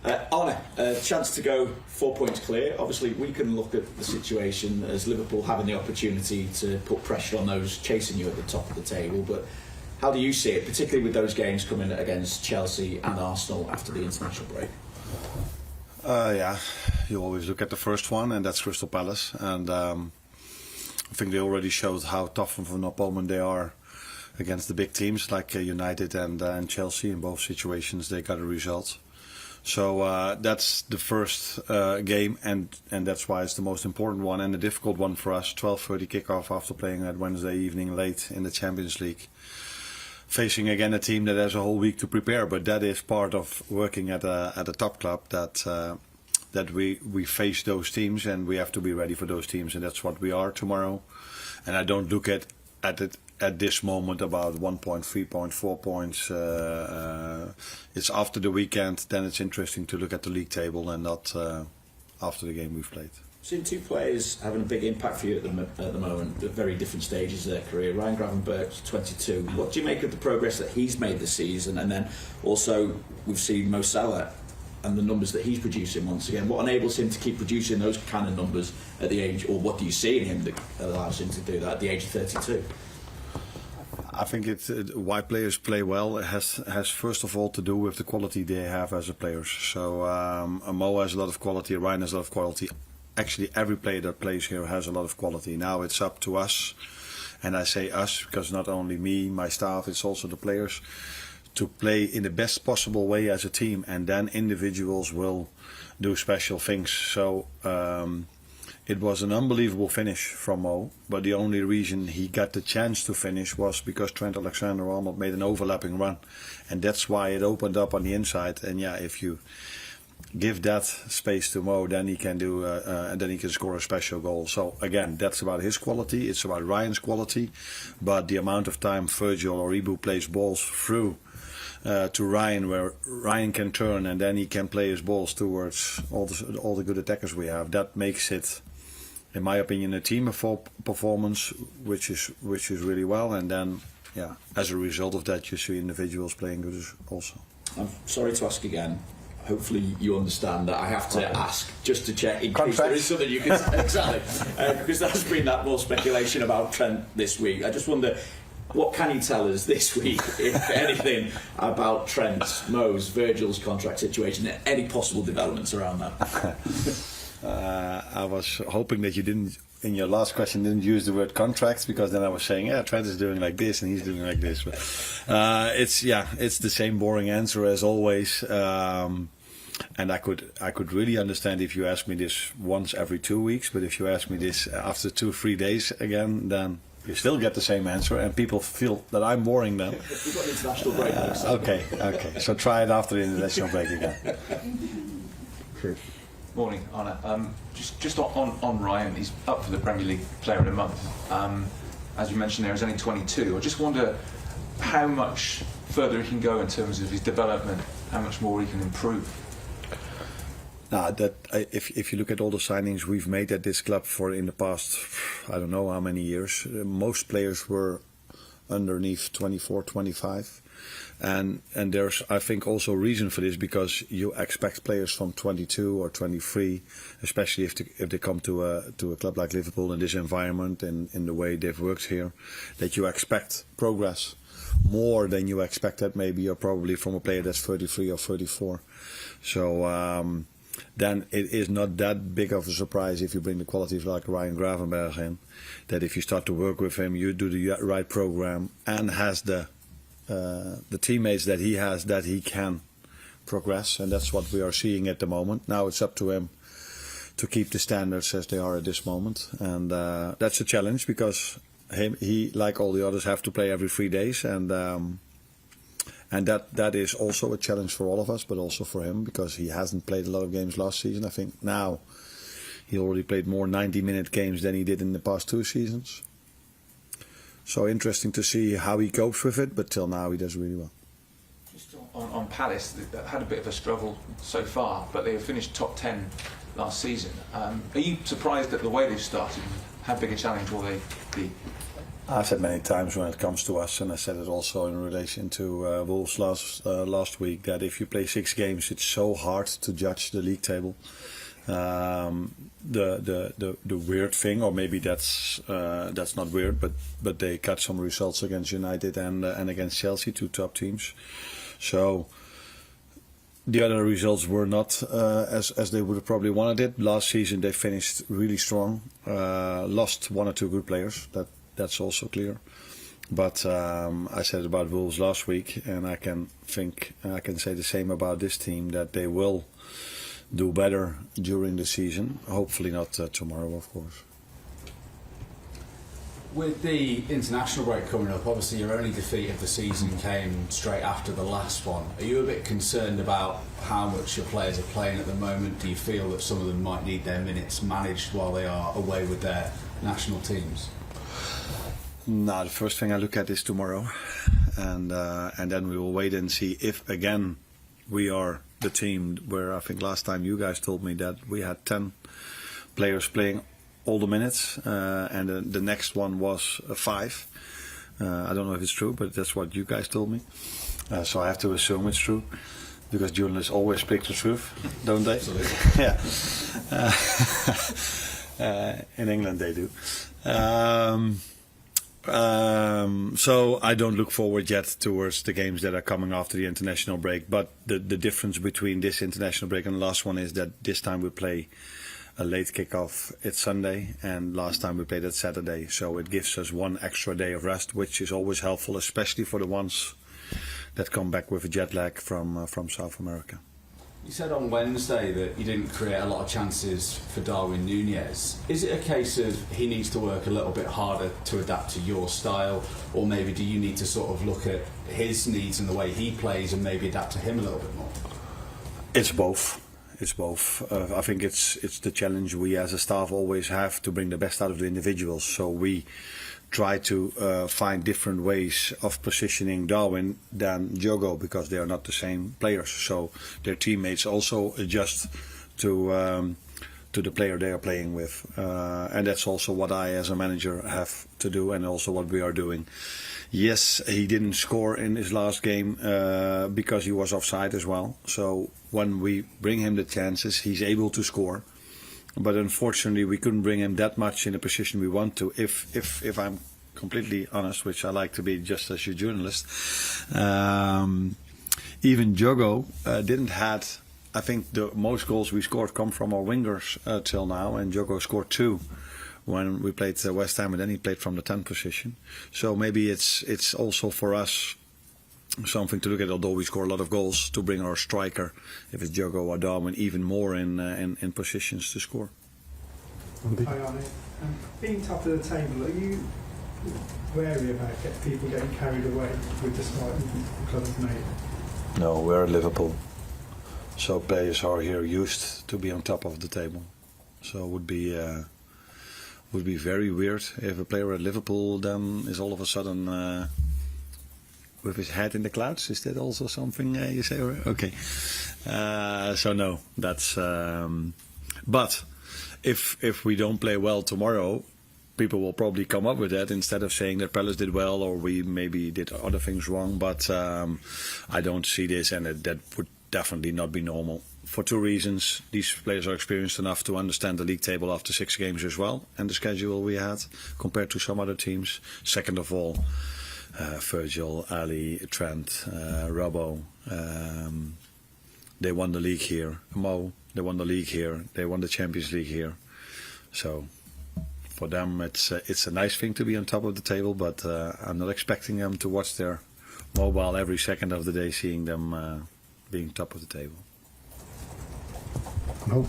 Arne, a chance to go 4 points clear. Obviously, we can look at the situation as Liverpool having the opportunity to put pressure on those chasing you at the top of the table. But how do you see it, particularly with those games coming against Chelsea and Arsenal after the international break? Yeah, you always look at the first one, and that's Crystal Palace. And I think they already showed how tough of an opponent they are against the big teams like United and Chelsea. In both situations, they got a result. So that's the first game, and that's why it's the most important one and a difficult one for us. 12:30 kickoff after playing that Wednesday evening late in the Champions League. Facing again a team that has a whole week to prepare, but that is part of working at a top club, that we face those teams and we have to be ready for those teams, and that's what we are tomorrow. And I don't look at it at this moment about 1 point, 3 points, 4 points. It's after the weekend, then it's interesting to look at the league table and not after the game we've played. Seen two players having a big impact for you at the moment at very different stages of their career. Ryan Gravenberg's 22. What do you make of the progress that he's made this season? And then also we've seen Mo Salah and the numbers that he's producing once again. What enables him to keep producing those kind of numbers at the age, or what do you see in him that allows him to do that at the age of 32? I think it's why players play well has first of all to do with the quality they have as a players. So Mo has a lot of quality, Ryan has a lot of quality. Actually, every player that plays here has a lot of quality. Now it's up to us, and I say us because not only me, my staff, it's also the players, to play in the best possible way as a team, and then individuals will do special things. So it was an unbelievable finish from Mo, but the only reason he got the chance to finish was because alexander-arnold made an overlapping run, and that's why it opened up on the inside. And yeah, if you give that space to Mo, then he can do, and then he can score a special goal. So again, that's about his quality. It's about Ryan's quality, but the amount of time Virgil or Ibu plays balls through to Ryan, where Ryan can turn and then he can play his balls towards all the good attackers we have. That makes it, in my opinion, a team performance, which is really well. And then, yeah, as a result of that, you see individuals playing good also. I'm sorry to ask again. Hopefully you understand that I have to ask just to check in case there is something you can exactly because there's been that more speculation about Trent this week. I just wonder, what can you tell us this week, if anything, about Trent's, Mo's, Virgil's contract situation? Any possible developments around that? I was hoping that you didn't, in your last question, didn't use the word contracts, because then I was saying, yeah, Trent is doing like this and he's doing like this. But it's the same boring answer as always. And I could really understand if you ask me this once every 2 weeks, but if you ask me this after 2-3 days again, then you still get the same answer, and people feel that I'm boring then. We've got an international break. Okay. So try it after the international break again. Sure. Morning, Arne. Just on Ryan, he's up for the Premier League Player of the Month. As you mentioned, there, he's only 22. I just wonder how much further he can go in terms of his development, how much more he can improve. Now, if you look at all the signings we've made at this club for in the past, I don't know how many years, most players were underneath 24, 25. And there's, I think, also a reason for this, because you expect players from 22 or 23, especially if they come to a club like Liverpool in this environment and in the way they've worked here, that you expect progress more than you expected maybe or probably from a player that's 33 or 34. So then it is not that big of a surprise if you bring the qualities like Ryan Gravenberg in, that if you start to work with him, you do the right program and has the teammates that he has, that he can progress, and that's what we are seeing at the moment. Now it's up to him to keep the standards as they are at this moment, and that's a challenge, because he like all the others have to play every 3 days, and that is also a challenge for all of us, but also for him, because he hasn't played a lot of games last season. I think now he already played more 90-minute games than he did in the past 2 seasons. So interesting to see how he copes with it, but till now he does really well. Just on Palace, they've had a bit of a struggle so far, but they have finished top 10 last season. Are you surprised at the way they've started? How big a challenge will they be? I said many times when it comes to us, and I said it also in relation to Wolves last week, that if you play 6 games, it's so hard to judge the league table. The weird thing, or maybe that's not weird, but they got some results against United and against Chelsea, 2 top teams. So the other results were not as they would have probably wanted it. Last season they finished really strong, lost 1 or 2 good players. That's also clear. But I said about Wolves last week, and I can say the same about this team, that they will do better during the season. Hopefully not tomorrow, of course. With the international break coming up, obviously your only defeat of the season came straight after the last one. Are you a bit concerned about how much your players are playing at the moment? Do you feel that some of them might need their minutes managed while they are away with their national teams? No, the first thing I look at is tomorrow, and then we will wait and see if again we are the team where I think last time you guys told me that we had 10 players playing all the minutes, and the next one was 5. I don't know if it's true, but that's what you guys told me. So I have to assume it's true, because journalists always speak the truth, don't they? Absolutely. Yeah. In England they do. So I don't look forward yet towards the games that are coming after the international break. But the difference between this international break and the last one is that this time we play a late kickoff. It's Sunday, and last time we played it Saturday. So it gives us 1 extra day of rest, which is always helpful, especially for the ones that come back with a jet lag from South America. You said on Wednesday that you didn't create a lot of chances for Darwin Nunes. Is it a case of he needs to work a little bit harder to adapt to your style, or maybe do you need to sort of look at his needs and the way he plays and maybe adapt to him a little bit more? It's both. It's both. I think it's the challenge we as a staff always have, to bring the best out of the individuals. So we try to find different ways of positioning Darwin than Diogo, because they are not the same players. So their teammates also adjust to the player they are playing with, and that's also what I as a manager have to do, and also what we are doing. Yes, he didn't score in his last game because he was offside as well. So when we bring him the chances, he's able to score. But unfortunately, we couldn't bring him that much in the position we want to. If I'm completely honest, which I like to be just as a journalist, even Diogo didn't had. I think the most goals we scored come from our wingers till now, and Diogo scored 2 when we played West Ham, and then he played from the 10th position. So maybe it's also for us something to look at, although we score a lot of goals, to bring our striker, if it's Diogo or Darwin, even more in positions to score. Hi Arne. Being top of the table, are you wary about people getting carried away with the start the club have made? No, we're at Liverpool, so players are here used to be on top of the table. So it would be very weird if a player at Liverpool then is all of a sudden with his head in the clouds. Is that also something you say? Okay. So no, that's. But if we don't play well tomorrow, people will probably come up with that instead of saying that Palace did well or we maybe did other things wrong. But I don't see this, and that would definitely not be normal. For 2 reasons. These players are experienced enough to understand the league table after 6 games as well, and the schedule we had compared to some other teams. Second of all, Virgil, Ali, Trent, Robbo, they won the league here. Mo, they won the league here. They won the Champions League here. So for them, it's a nice thing to be on top of the table, but I'm not expecting them to watch their mobile every second of the day, seeing them being top of the table. No.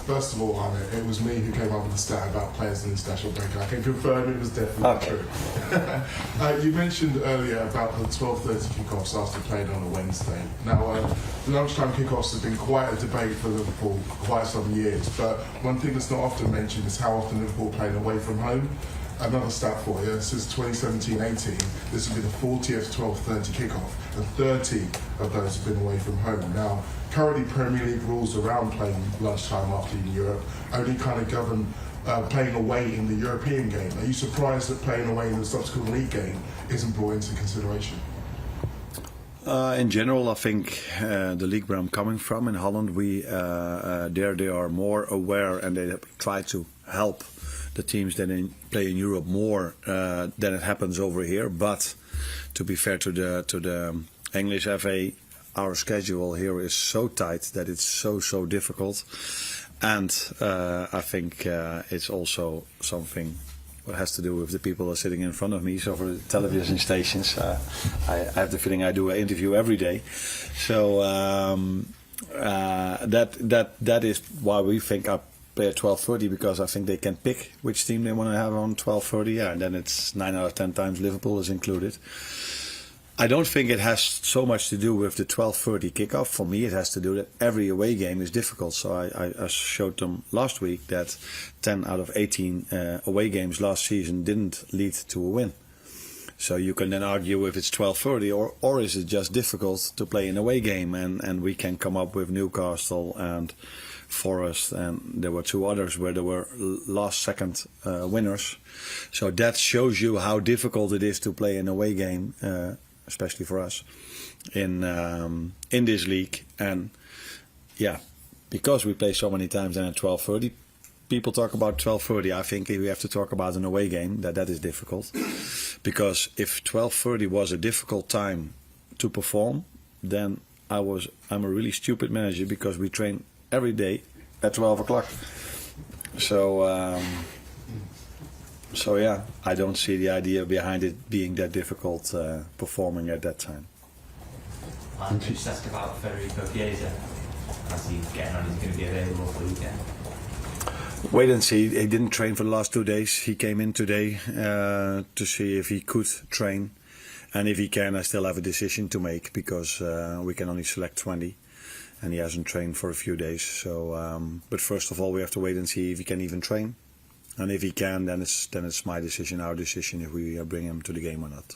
First of all, Arne, it was me who came up with the stat about players in the international break. I can confirm it was definitely true. You mentioned earlier about the 12:30 kickoffs after playing on a Wednesday. Now, the lunchtime kickoffs have been quite a debate for Liverpool for quite some years, but one thing that's not often mentioned is how often Liverpool played away from home. Another stat for you, since 2017-18, this will be the 40th 12:30 kickoff, and 30 of those have been away from home. Now, currently Premier League rules around playing lunchtime after in Europe only kind of govern playing away in the European game. Are you surprised that playing away in the subsequent league game isn't brought into consideration? In general, I think the league where I'm coming from in Holland, there they are more aware and they try to help the teams that play in Europe more than it happens over here. But to be fair to the English FA, our schedule here is so tight that it's so difficult, and I think it's also something what has to do with the people that are sitting in front of me. So for the television stations, I have the feeling I do an interview every day. So that is why we think I play at 12:30, because I think they can pick which team they want to have on 12:30. Yeah, and then it's 9 out of 10 times Liverpool is included. I don't think it has so much to do with the 12:30 kickoff. For me, it has to do that every away game is difficult. So I showed them last week that 10 out of 18 away games last season didn't lead to a win. So you can then argue if it's 12:30 or is it just difficult to play an away game, and we can come up with Newcastle and Forest, and there were 2 others where there were last second winners. So that shows you how difficult it is to play an away game, especially for us in this league. And yeah, because we play so many times then at 12:30, people talk about 12:30. I think if we have to talk about an away game, that is difficult. Because if 12:30 was a difficult time to perform, then I'm a really stupid manager, because we train every day at 12 o'clock. So yeah, I don't see the idea behind it being that difficult performing at that time. Can you just ask about Federico Chiesa? As he's getting on, he's going to be available for the weekend. Wait and see. He didn't train for the last 2 days. He came in today to see if he could train. And if he can, I still have a decision to make, because we can only select 20. And he hasn't trained for a few days. So, but first of all, we have to wait and see if he can even train. And if he can, then it's my decision, our decision, if we bring him to the game or not.